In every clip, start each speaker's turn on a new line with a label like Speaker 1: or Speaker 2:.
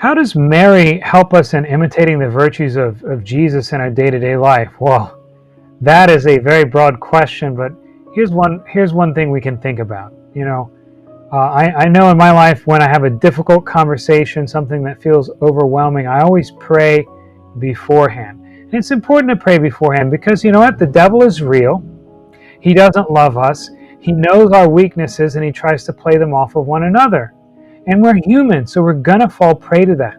Speaker 1: How does Mary help us in imitating the virtues of Jesus in our day-to-day life? Well, that is a very broad question, but here's one thing we can think about. I know in my life when I have a difficult conversation, something that feels overwhelming, I always pray beforehand. And it's important to pray beforehand because you know what? The devil is real. He doesn't love us. He knows our weaknesses and he tries to play them off of one another. And we're human, so we're going to fall prey to that.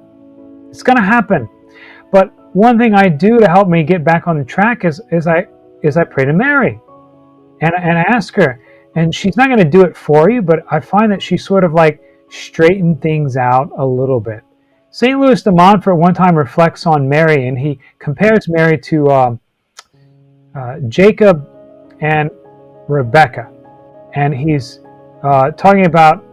Speaker 1: It's going to happen. But one thing I do to help me get back on the track is I pray to Mary. And I ask her, and she's not going to do it for you, but I find that she sort of like straightened things out a little bit. St. Louis de Montfort one time reflects on Mary, and he compares Mary to Jacob and Rebecca. And he's talking about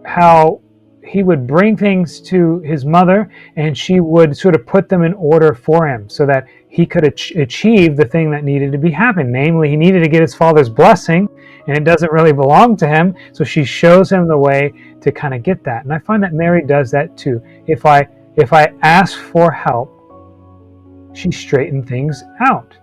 Speaker 1: how he would bring things to his mother and she would sort of put them in order for him so that he could achieve the thing that needed to be happen. Namely, he needed to get his father's blessing and it doesn't really belong to him. So she shows him the way to kind of get that. And I find that Mary does that too. If I ask for help, she straightened things out.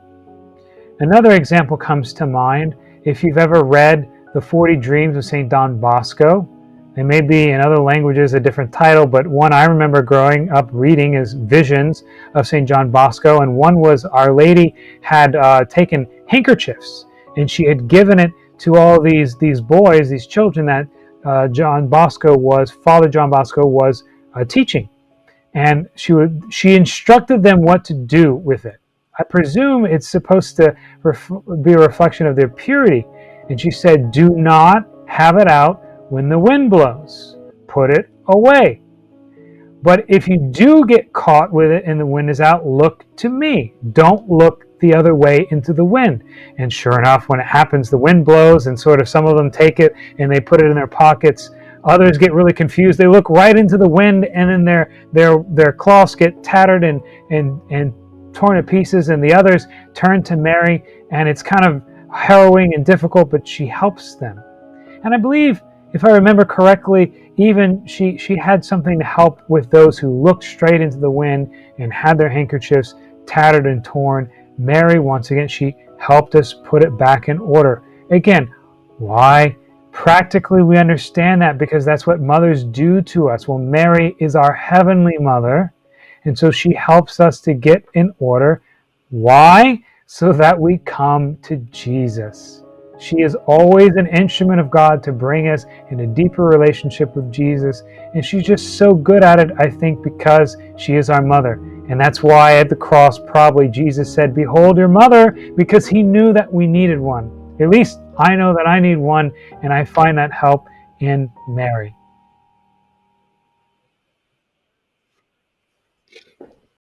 Speaker 1: Another example comes to mind. If you've ever read The 40 Dreams of St. Don Bosco, they may be in other languages a different title, but one I remember growing up reading is Visions of St. John Bosco, and one was Our Lady had taken handkerchiefs, and she had given it to all these boys, these children that Father John Bosco was teaching, and she instructed them what to do with it. I presume it's supposed to be a reflection of their purity, and she said, "Do not have it out when the wind blows, put it away. But if you do get caught with it and the wind is out, look to me. Don't look the other way into the wind." And sure enough, when it happens, the wind blows and sort of some of them take it and they put it in their pockets. Others get really confused. They look right into the wind and then their cloths get tattered and torn to pieces, and the others turn to Mary, and it's kind of harrowing and difficult, but she helps them. And I believe, if I remember correctly, even she had something to help with those who looked straight into the wind and had their handkerchiefs tattered and torn. Mary, once again, she helped us put it back in order. Again, why? Practically, we understand that because that's what mothers do to us. Well, Mary is our heavenly mother, and so she helps us to get in order. Why? So that we come to Jesus. She is always an instrument of God to bring us in a deeper relationship with Jesus. And she's just so good at it, I think, because she is our mother. And that's why at the cross, probably Jesus said, "Behold your mother," because he knew that we needed one. At least I know that I need one, and I find that help in Mary.